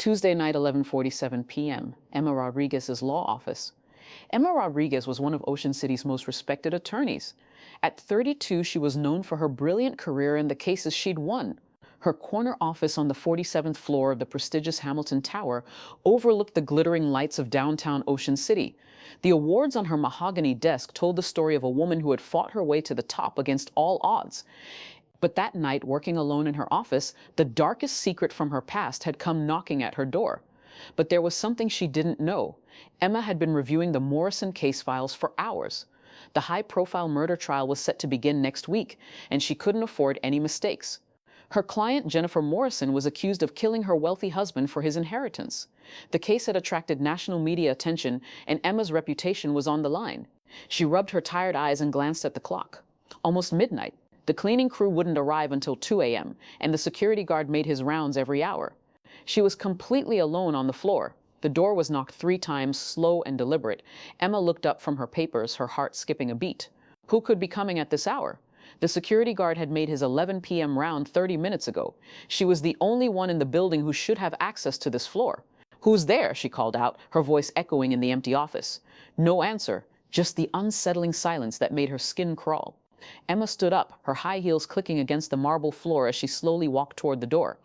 Tuesday night, 11:47 p.m., Emma Rodriguez's law office. Emma Rodriguez was one of Ocean City's most respected attorneys. At 32, she was known for her brilliant career and the cases she'd won. Her corner office on the 47th floor of the prestigious Hamilton Tower overlooked the glittering lights of downtown Ocean City. The awards on her mahogany desk told the story of a woman who had fought her way to the top against all odds. But that night, working alone in her office, the darkest secret from her past had come knocking at her door. But there was something she didn't know. Emma had been reviewing the Morrison case files for hours. The high-profile murder trial was set to begin next week, and she couldn't afford any mistakes. Her client, Jennifer Morrison, was accused of killing her wealthy husband for his inheritance. The case had attracted national media attention, and Emma's reputation was on the line. She rubbed her tired eyes and glanced at the clock. Almost midnight. The cleaning crew wouldn't arrive until 2 a.m., and the security guard made his rounds every hour. She was completely alone on the floor. The door was knocked 3 times, slow and deliberate. Emma looked up from her papers, her heart skipping a beat. Who could be coming at this hour? The security guard had made his 11 p.m. round 30 minutes ago. She was the only one in the building who should have access to this floor. "Who's there?" she called out, her voice echoing in the empty office. No answer, just the unsettling silence that made her skin crawl. Emma stood up, her high heels clicking against the marble floor as she slowly walked toward the door.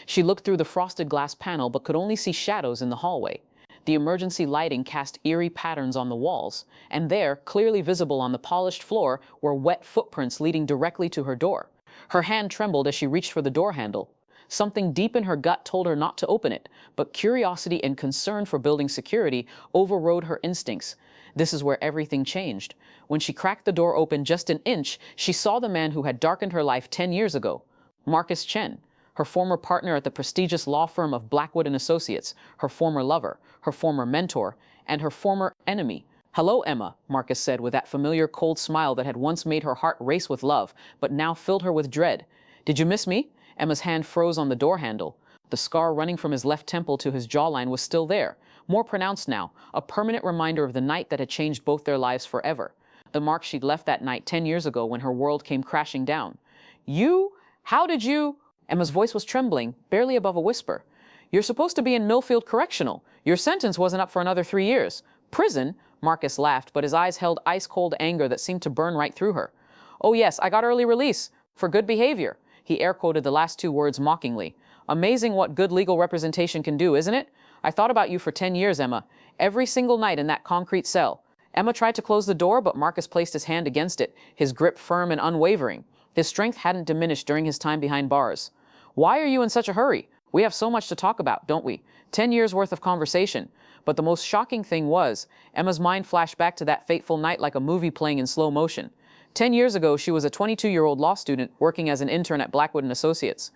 She looked through the frosted glass panel but could only see shadows in the hallway. The emergency lighting cast eerie patterns on the walls, and there, clearly visible on the polished floor, were wet footprints leading directly to her door. Her hand trembled as she reached for the door handle. Something deep in her gut told her not to open it, but curiosity and concern for building security overrode her instincts. This is where everything changed. When she cracked the door open just an inch, she saw the man who had darkened her life 10 years ago, Marcus Chen, her former partner at the prestigious law firm of Blackwood and Associates, her former lover, her former mentor, and her former enemy. "Hello, Emma," Marcus said with that familiar cold smile that had once made her heart race with love, but now filled her with dread. "Did you miss me?" Emma's hand froze on the door handle. The scar running from his left temple to his jawline was still there, more pronounced now, a permanent reminder of the night that had changed both their lives forever. The mark she'd left that night 10 years ago when her world came crashing down. "You? How did you?" Emma's voice was trembling, barely above a whisper. "You're supposed to be in Millfield Correctional. Your sentence wasn't up for another 3 years. Prison?" Marcus laughed, but his eyes held ice-cold anger that seemed to burn right through her. "Oh yes, I got early release. For good behavior." He air-quoted the last 2 words mockingly. "Amazing what good legal representation can do, isn't it? I thought about you for 10 years, Emma. Every single night in that concrete cell." Emma tried to close the door, but Marcus placed his hand against it, his grip firm and unwavering. His strength hadn't diminished during his time behind bars. "Why are you in such a hurry? We have so much to talk about, don't we? 10 years worth of conversation." But the most shocking thing was, Emma's mind flashed back to that fateful night like a movie playing in slow motion. 10 years ago, she was a 22-year-old law student working as an intern at Blackwood and Associates.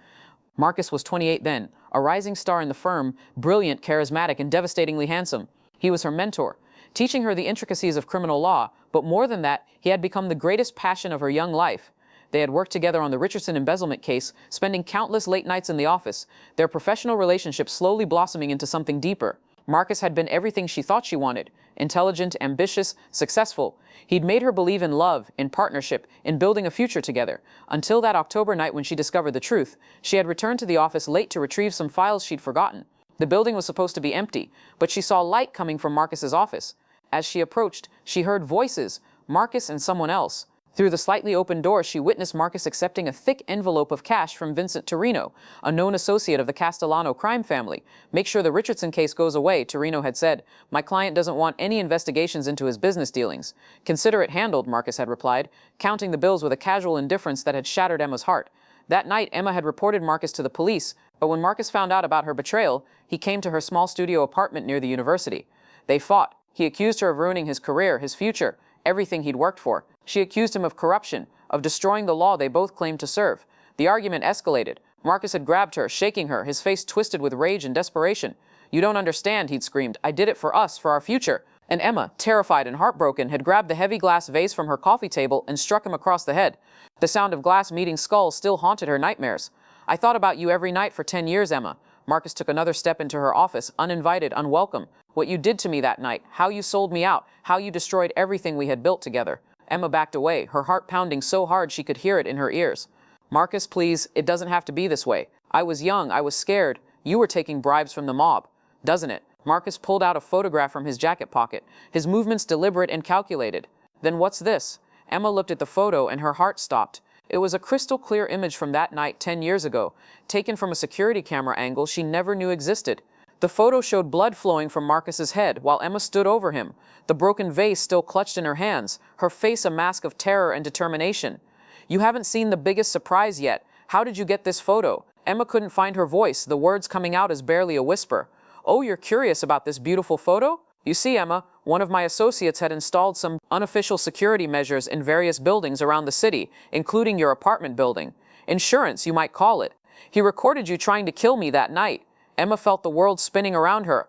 Marcus was 28 then, a rising star in the firm, brilliant, charismatic, and devastatingly handsome. He was her mentor, teaching her the intricacies of criminal law, but more than that, he had become the greatest passion of her young life. They had worked together on the Richardson embezzlement case, spending countless late nights in the office, their professional relationship slowly blossoming into something deeper. Marcus had been everything she thought she wanted: intelligent, ambitious, successful. He'd made her believe in love, in partnership, in building a future together. Until that October night when she discovered the truth, she had returned to the office late to retrieve some files she'd forgotten. The building was supposed to be empty, but she saw light coming from Marcus's office. As she approached, she heard voices, Marcus and someone else. Through the slightly open door, she witnessed Marcus accepting a thick envelope of cash from Vincent Torino, a known associate of the Castellano crime family. "Make sure the Richardson case goes away," Torino had said. "My client doesn't want any investigations into his business dealings." "Consider it handled," Marcus had replied, counting the bills with a casual indifference that had shattered Emma's heart. That night, Emma had reported Marcus to the police, but when Marcus found out about her betrayal, he came to her small studio apartment near the university. They fought. He accused her of ruining his career, his future, everything he'd worked for. She accused him of corruption, of destroying the law they both claimed to serve. The argument escalated. Marcus had grabbed her, shaking her, his face twisted with rage and desperation. "You don't understand," he'd screamed. "I did it for us, for our future." And Emma, terrified and heartbroken, had grabbed the heavy glass vase from her coffee table and struck him across the head. The sound of glass meeting skulls still haunted her nightmares. "I thought about you every night for 10 years, Emma." Marcus took another step into her office, uninvited, unwelcome. "What you did to me that night, how you sold me out, how you destroyed everything we had built together." Emma backed away, her heart pounding so hard she could hear it in her ears. "Marcus, please, it doesn't have to be this way. I was young, I was scared. You were taking bribes from the mob, doesn't it? Marcus pulled out a photograph from his jacket pocket, his movements deliberate and calculated. Then what's this? Emma looked at the photo and her heart stopped. It was a crystal clear image from that night 10 years ago, taken from a security camera angle she never knew existed. The photo showed blood flowing from Marcus's head while Emma stood over him, the broken vase still clutched in her hands, her face a mask of terror and determination. You haven't seen the biggest surprise yet. How did you get this photo? Emma couldn't find her voice, the words coming out as barely a whisper. Oh, you're curious about this beautiful photo? You see, Emma, one of my associates had installed some unofficial security measures in various buildings around the city, including your apartment building. Insurance, you might call it. He recorded you trying to kill me that night. Emma felt the world spinning around her.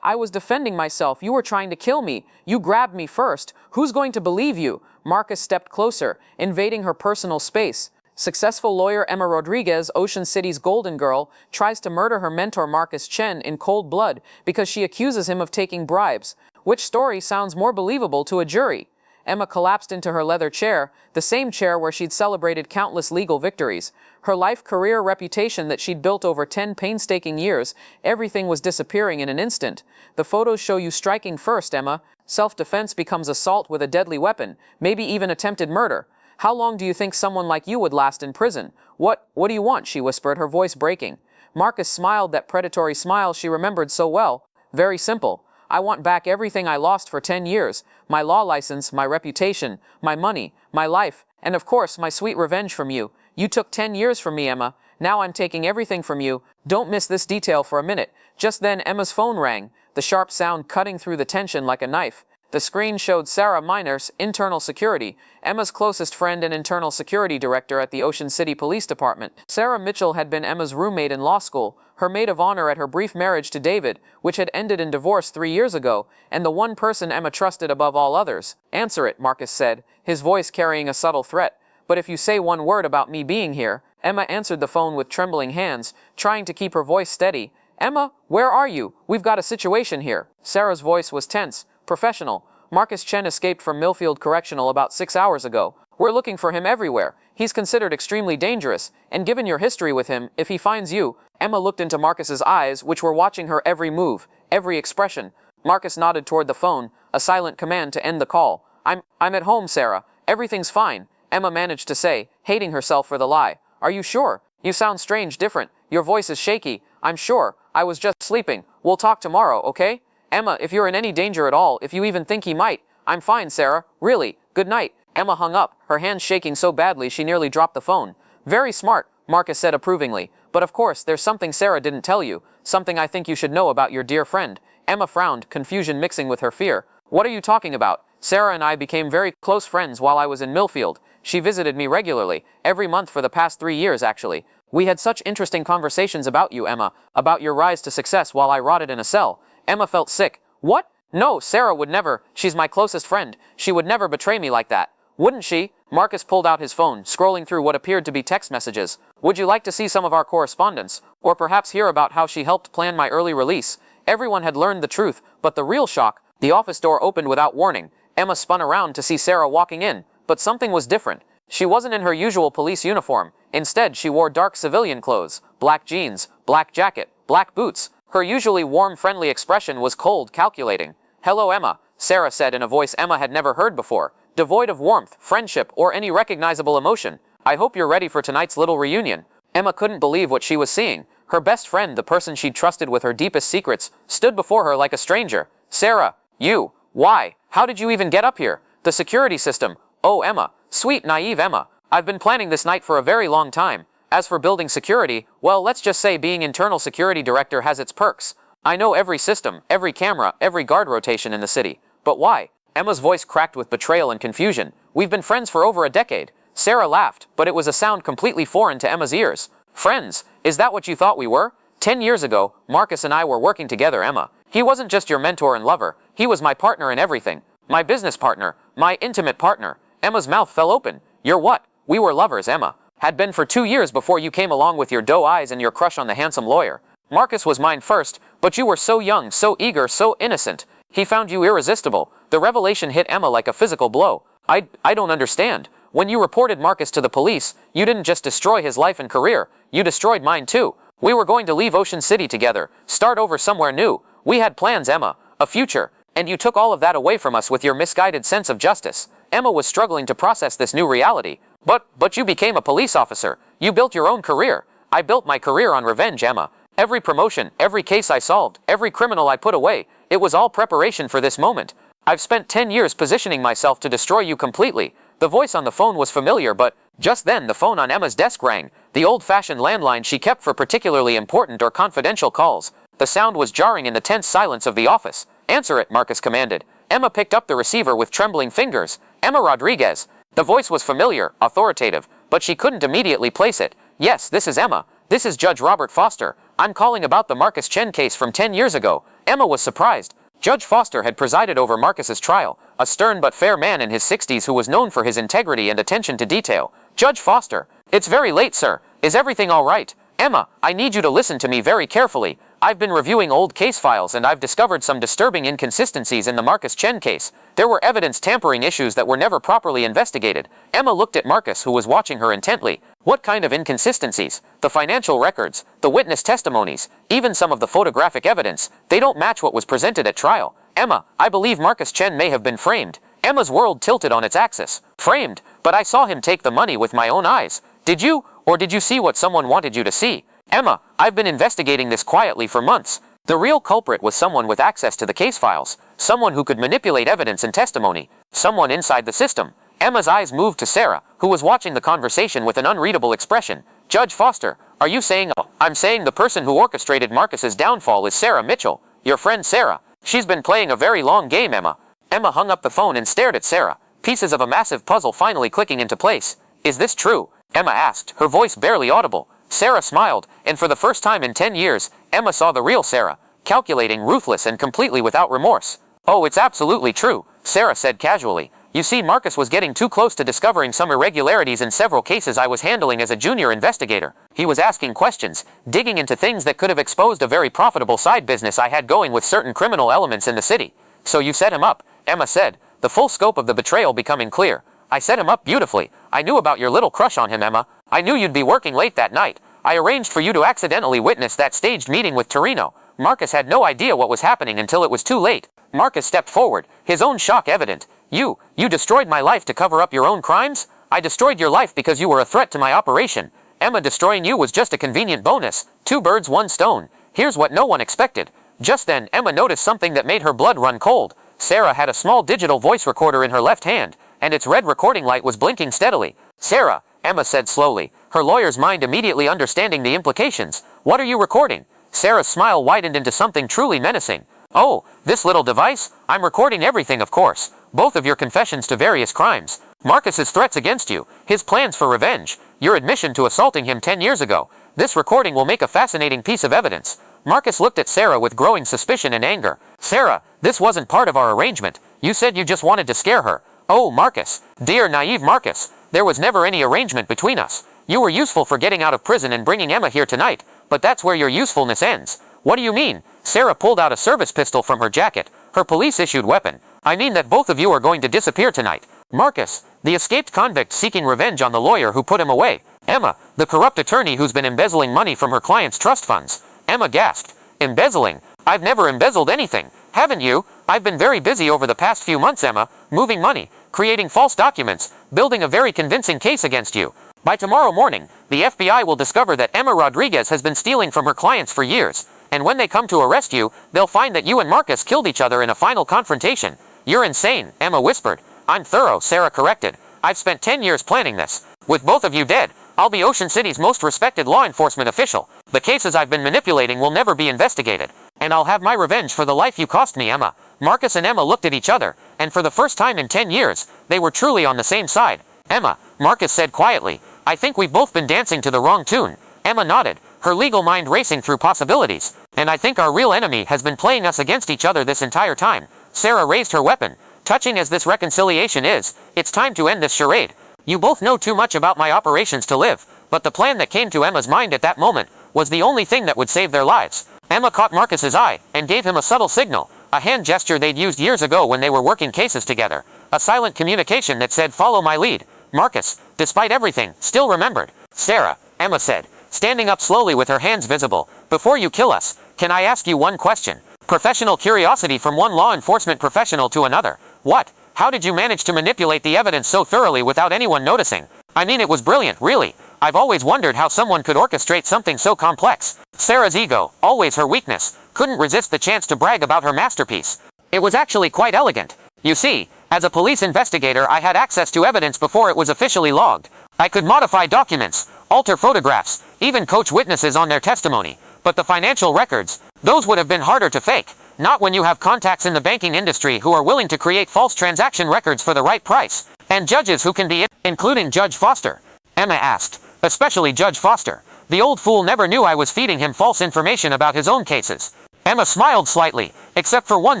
I was defending myself. You were trying to kill me. You grabbed me first. Who's going to believe you? Marcus stepped closer, invading her personal space. Successful lawyer Emma Rodriguez, Ocean City's golden girl, tries to murder her mentor Marcus Chen in cold blood because she accuses him of taking bribes. Which story sounds more believable to a jury? Emma collapsed into her leather chair, the same chair where she'd celebrated countless legal victories. Her life, career, reputation that she'd built over 10 painstaking years, everything was disappearing in an instant. The photos show you striking first, Emma. Self-defense becomes assault with a deadly weapon, maybe even attempted murder. How long do you think someone like you would last in prison? What do you want? She whispered, her voice breaking. Marcus smiled that predatory smile she remembered so well. Very simple. I want back everything I lost for 10 years. My law license, my reputation, my money, my life, and of course, my sweet revenge from you. You took 10 years from me, Emma. Now I'm taking everything from you. Don't miss this detail for a minute. Just then, Emma's phone rang, the sharp sound cutting through the tension like a knife. The screen showed Sarah Miners, internal security, Emma's closest friend and internal security director at the Ocean City Police Department. Sarah Mitchell had been Emma's roommate in law school, her maid of honor at her brief marriage to David, which had ended in divorce 3 years ago, and the one person Emma trusted above all others. Answer it, Marcus said, his voice carrying a subtle threat. But if you say one word about me being here. Emma answered the phone with trembling hands, trying to keep her voice steady. Emma, where are you? We've got a situation here. Sarah's voice was tense, professional. Marcus Chen escaped from Millfield Correctional about 6 hours ago. We're looking for him everywhere. He's considered extremely dangerous, and given your history with him, if he finds you... Emma looked into Marcus's eyes, which were watching her every move, every expression. Marcus nodded toward the phone, a silent command to end the call. I'm at home, Sarah. Everything's fine, Emma managed to say, hating herself for the lie. Are you sure? You sound strange, different. Your voice is shaky. I'm sure. I was just sleeping. We'll talk tomorrow, okay? Emma, if you're in any danger at all, if you even think he might. I'm fine, Sarah. Really. Good night. Emma hung up, her hands shaking so badly she nearly dropped the phone. Very smart, Marcus said approvingly. But of course, there's something Sarah didn't tell you. Something I think you should know about your dear friend. Emma frowned, confusion mixing with her fear. What are you talking about? Sarah and I became very close friends while I was in Millfield. She visited me regularly, every month for the past 3 years actually. We had such interesting conversations about you, Emma, about your rise to success while I rotted in a cell. Emma felt sick. What? No, Sarah would never. She's my closest friend. She would never betray me like that. Wouldn't she? Marcus pulled out his phone, scrolling through what appeared to be text messages. Would you like to see some of our correspondence? Or perhaps hear about how she helped plan my early release? Everyone had learned the truth, but the real shock, the office door opened without warning. Emma spun around to see Sarah walking in, but something was different. She wasn't in her usual police uniform. Instead, she wore dark civilian clothes, black jeans, black jacket, black boots. Her usually warm, friendly expression was cold, calculating. Hello, Emma, Sarah said in a voice Emma had never heard before, devoid of warmth, friendship, or any recognizable emotion. I hope you're ready for tonight's little reunion. Emma couldn't believe what she was seeing. Her best friend, the person she'd trusted with her deepest secrets, stood before her like a stranger. Sarah, you, why? How did you even get up here? The security system. Oh, Emma, sweet, naive Emma. I've been planning this night for a very long time. As for building security, well, let's just say being internal security director has its perks. I know every system, every camera, every guard rotation in the city. But why? Emma's voice cracked with betrayal and confusion. We've been friends for over a decade. Sarah laughed, but it was a sound completely foreign to Emma's ears. Friends? Is that what you thought we were? 10 years ago, Marcus and I were working together, Emma. He wasn't just your mentor and lover. He was my partner in everything. My business partner. My intimate partner. Emma's mouth fell open. You're what? We were lovers, Emma. Had been for 2 years before you came along with your doe eyes and your crush on the handsome lawyer. Marcus was mine first, but you were so young, so eager, so innocent. He found you irresistible. The revelation hit Emma like a physical blow. I don't understand. When you reported Marcus to the police, you didn't just destroy his life and career. You destroyed mine too. We were going to leave Ocean City together, start over somewhere new. We had plans, Emma, a future, and you took all of that away from us with your misguided sense of justice. Emma was struggling to process this new reality. But you became a police officer. You built your own career. I built my career on revenge, Emma. Every promotion, every case I solved, every criminal I put away, it was all preparation for this moment. I've spent 10 years positioning myself to destroy you completely. The voice on the phone was familiar, but just then the phone on Emma's desk rang, the old-fashioned landline she kept for particularly important or confidential calls. The sound was jarring in the tense silence of the office. "Answer it," Marcus commanded. Emma picked up the receiver with trembling fingers. "Emma Rodriguez." The voice was familiar, authoritative, but she couldn't immediately place it. "Yes, this is Emma. This is Judge Robert Foster. I'm calling about the Marcus Chen case from 10 years ago." Emma was surprised. Judge Foster had presided over Marcus's trial, a stern but fair man in his 60s who was known for his integrity and attention to detail. "Judge Foster, it's very late, sir. Is everything all right?" "Emma, I need you to listen to me very carefully. I've been reviewing old case files and I've discovered some disturbing inconsistencies in the Marcus Chen case. There were evidence tampering issues that were never properly investigated." Emma looked at Marcus, who was watching her intently. "What kind of inconsistencies?" "The financial records, the witness testimonies, even some of the photographic evidence. They don't match what was presented at trial." "Emma, I believe Marcus Chen may have been framed." Emma's world tilted on its axis. "Framed? But I saw him take the money with my own eyes. Did you? Or did you see what someone wanted you to see?" "Emma, I've been investigating this quietly for months. The real culprit was someone with access to the case files, someone who could manipulate evidence and testimony, someone inside the system." Emma's eyes moved to Sarah, who was watching the conversation with an unreadable expression. "Judge Foster, are you saying—" "I'm saying the person who orchestrated Marcus's downfall is Sarah Mitchell, your friend Sarah. She's been playing a very long game, Emma." Emma hung up the phone and stared at Sarah, pieces of a massive puzzle finally clicking into place. "Is this true?" Emma asked, her voice barely audible. Sarah smiled, and for the first time in 10 years, Emma saw the real Sarah, calculating, ruthless, and completely without remorse. "Oh, it's absolutely true," Sarah said casually. "You see, Marcus was getting too close to discovering some irregularities in several cases I was handling as a junior investigator. He was asking questions, digging into things that could have exposed a very profitable side business I had going with certain criminal elements in the city." "So you set him up," Emma said, the full scope of the betrayal becoming clear. "I set him up beautifully. I knew about your little crush on him, Emma. I knew you'd be working late that night. I arranged for you to accidentally witness that staged meeting with Torino. Marcus had no idea what was happening until it was too late." Marcus stepped forward, his own shock evident. You destroyed my life to cover up your own crimes?" "I destroyed your life because you were a threat to my operation. Emma, destroying you was just a convenient bonus. 2 birds, 1 stone. Here's what no one expected." Just then, Emma noticed something that made her blood run cold. Sarah had a small digital voice recorder in her left hand, and its red recording light was blinking steadily. "Sarah," Emma said slowly, her lawyer's mind immediately understanding the implications. "What are you recording?" Sarah's smile widened into something truly menacing. "Oh, this little device? I'm recording everything, of course. Both of your confessions to various crimes. Marcus's threats against you, his plans for revenge, your admission to assaulting him 10 years ago. This recording will make a fascinating piece of evidence." Marcus looked at Sarah with growing suspicion and anger. "Sarah, this wasn't part of our arrangement. You said you just wanted to scare her." "Oh, Marcus, dear naive Marcus, there was never any arrangement between us. You were useful for getting out of prison and bringing Emma here tonight, but that's where your usefulness ends." "What do you mean?" Sarah pulled out a service pistol from her jacket, her police-issued weapon. "I mean that both of you are going to disappear tonight. Marcus, the escaped convict seeking revenge on the lawyer who put him away. Emma, the corrupt attorney who's been embezzling money from her client's trust funds." Emma gasped. "Embezzling? I've never embezzled anything. Haven't you? I've been very busy over the past few months, Emma, moving money, creating false documents, building a very convincing case against you. By tomorrow morning, the FBI will discover that Emma Rodriguez has been stealing from her clients for years, and when they come to arrest you, they'll find that you and Marcus killed each other in a final confrontation." "You're insane," Emma whispered. "I'm thorough," Sarah corrected. "I've spent 10 years planning this. With both of you dead, I'll be Ocean City's most respected law enforcement official. The cases I've been manipulating will never be investigated, and I'll have my revenge for the life you cost me, Emma." Marcus and Emma looked at each other, and for the first time in 10 years, they were truly on the same side. "Emma," Marcus said quietly, "I think we've both been dancing to the wrong tune." Emma nodded, her legal mind racing through possibilities. "And I think our real enemy has been playing us against each other this entire time." Sarah raised her weapon. "Touching as this reconciliation is, it's time to end this charade. You both know too much about my operations to live." But the plan that came to Emma's mind at that moment was the only thing that would save their lives. Emma caught Marcus's eye and gave him a subtle signal, a hand gesture they'd used years ago when they were working cases together. A silent communication that said, "Follow my lead." Marcus, despite everything, still remembered. "Sarah," Emma said, standing up slowly with her hands visible. Before you kill us, can I ask you one question? Professional curiosity from one law enforcement professional to another. What? How did you manage to manipulate the evidence so thoroughly without anyone noticing? I mean, it was brilliant, really. I've always wondered how someone could orchestrate something so complex. Sarah's ego, always her weakness, couldn't resist the chance to brag about her masterpiece. It was actually quite elegant. You see, as a police investigator, I had access to evidence before it was officially logged. I could modify documents, alter photographs, even coach witnesses on their testimony. But the financial records, those would have been harder to fake. Not when you have contacts in the banking industry who are willing to create false transaction records for the right price. And judges who can be including Judge Foster. Emma asked. Especially Judge Foster. The old fool never knew I was feeding him false information about his own cases. Emma smiled slightly, except for one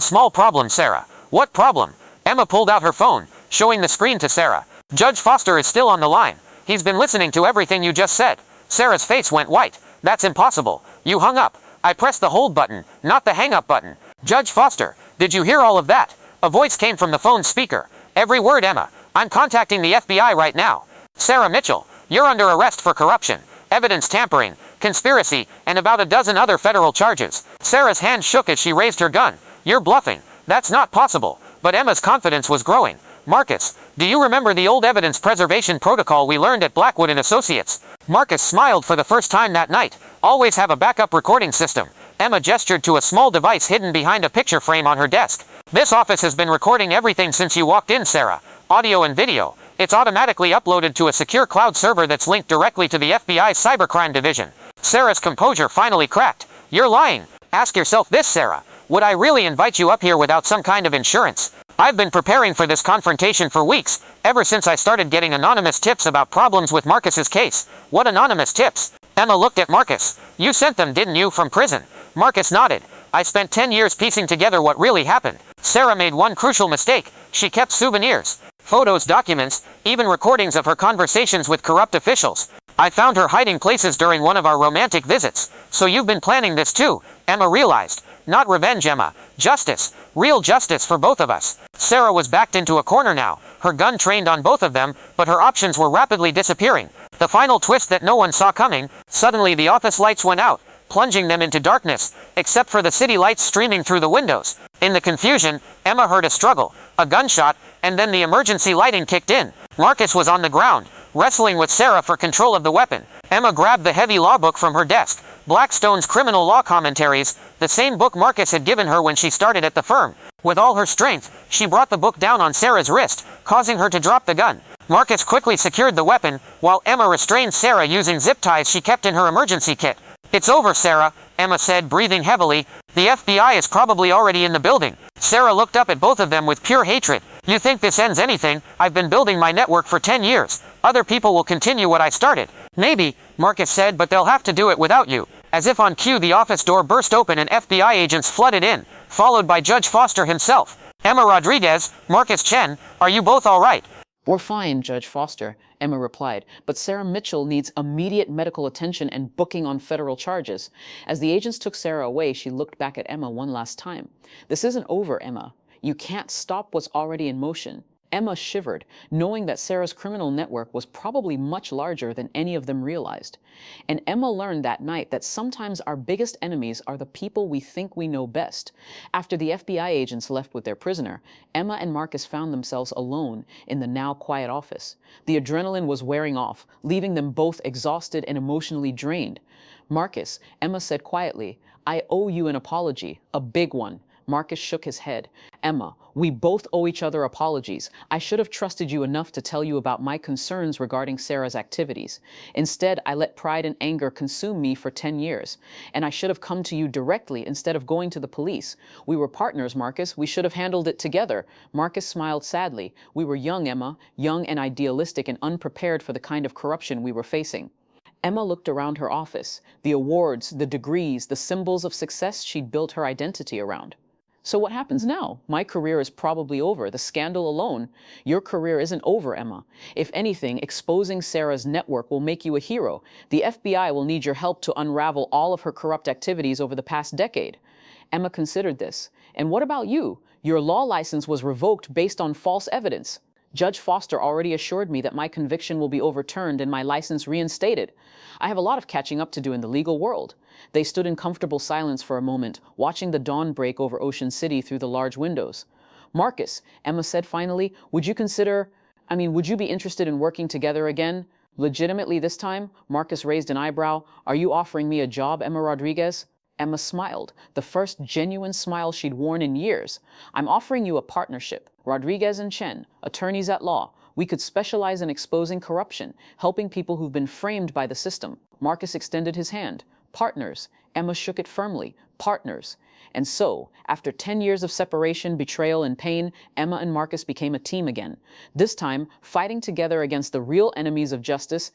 small problem, Sarah. What problem? Emma pulled out her phone, showing the screen to Sarah. Judge Foster is still on the line. He's been listening to everything you just said. Sarah's face went white. That's impossible. You hung up. I pressed the hold button, not the hang up button. Judge Foster, did you hear all of that? A voice came from the phone speaker. Every word, Emma. I'm contacting the FBI right now. Sarah Mitchell, you're under arrest for corruption, evidence tampering, conspiracy, and about a dozen other federal charges. Sarah's hand shook as she raised her gun. You're bluffing. That's not possible. But Emma's confidence was growing. Marcus, do you remember the old evidence preservation protocol we learned at Blackwood and Associates? Marcus smiled for the first time that night. Always have a backup recording system. Emma gestured to a small device hidden behind a picture frame on her desk. This office has been recording everything since you walked in, Sarah. Audio and video. It's automatically uploaded to a secure cloud server that's linked directly to the FBI's cybercrime division. Sarah's composure finally cracked. You're lying. Ask yourself this, Sarah. Would I really invite you up here without some kind of insurance? I've been preparing for this confrontation for weeks, ever since I started getting anonymous tips about problems with Marcus's case. What anonymous tips? Emma looked at Marcus. You sent them, didn't you, from prison? Marcus nodded. I spent 10 years piecing together what really happened. Sarah made one crucial mistake. She kept souvenirs, photos, documents, even recordings of her conversations with corrupt officials. I found her hiding places during one of our romantic visits. So you've been planning this too, Emma realized. Not revenge, Emma. Justice. Real justice for both of us. Sarah was backed into a corner now, her gun trained on both of them, but her options were rapidly disappearing. The final twist that no one saw coming, suddenly the office lights went out, plunging them into darkness, except for the city lights streaming through the windows. In the confusion, Emma heard a struggle, a gunshot, and then the emergency lighting kicked in. Marcus was on the ground, wrestling with Sarah for control of the weapon. Emma grabbed the heavy law book from her desk, Blackstone's Criminal Law Commentaries, the same book Marcus had given her when she started at the firm. With all her strength, she brought the book down on Sarah's wrist, causing her to drop the gun. Marcus quickly secured the weapon, while Emma restrained Sarah using zip ties she kept in her emergency kit. It's over, Sarah, Emma said, breathing heavily. The FBI is probably already in the building. Sarah looked up at both of them with pure hatred. You think this ends anything? I've been building my network for 10 years. Other people will continue what I started. Maybe, Marcus said, but they'll have to do it without you. As if on cue, the office door burst open and FBI agents flooded in, followed by Judge Foster himself. Emma Rodriguez, Marcus Chen, are you both all right? We're fine, Judge Foster, Emma replied, but Sarah Mitchell needs immediate medical attention and booking on federal charges. As the agents took Sarah away, she looked back at Emma one last time. This isn't over, Emma. You can't stop what's already in motion. Emma shivered, knowing that Sarah's criminal network was probably much larger than any of them realized. And Emma learned that night that sometimes our biggest enemies are the people we think we know best. After the FBI agents left with their prisoner, Emma and Marcus found themselves alone in the now quiet office. The adrenaline was wearing off, leaving them both exhausted and emotionally drained. Marcus, Emma said quietly, I owe you an apology, a big one. Marcus shook his head. Emma, we both owe each other apologies. I should have trusted you enough to tell you about my concerns regarding Sarah's activities. Instead, I let pride and anger consume me for 10 years. And I should have come to you directly instead of going to the police. We were partners, Marcus. We should have handled it together. Marcus smiled sadly. We were young, Emma, young and idealistic and unprepared for the kind of corruption we were facing. Emma looked around her office, the awards, the degrees, the symbols of success she'd built her identity around. So what happens now? My career is probably over, the scandal alone. Your career isn't over, Emma. If anything, exposing Sarah's network will make you a hero. The FBI will need your help to unravel all of her corrupt activities over the past decade. Emma considered this. And what about you? Your law license was revoked based on false evidence. Judge Foster already assured me that my conviction will be overturned and my license reinstated. I have a lot of catching up to do in the legal world." They stood in comfortable silence for a moment, watching the dawn break over Ocean City through the large windows. "Marcus," Emma said finally, would you be interested in working together again?" Legitimately this time, Marcus raised an eyebrow. "Are you offering me a job, Emma Rodriguez?" Emma smiled, the first genuine smile she'd worn in years. "I'm offering you a partnership. Rodriguez and Chen, attorneys at law. We could specialize in exposing corruption, helping people who've been framed by the system." Marcus extended his hand. "Partners." Emma shook it firmly. "Partners." And so, after 10 years of separation, betrayal, and pain, Emma and Marcus became a team again. This time, fighting together against the real enemies of justice,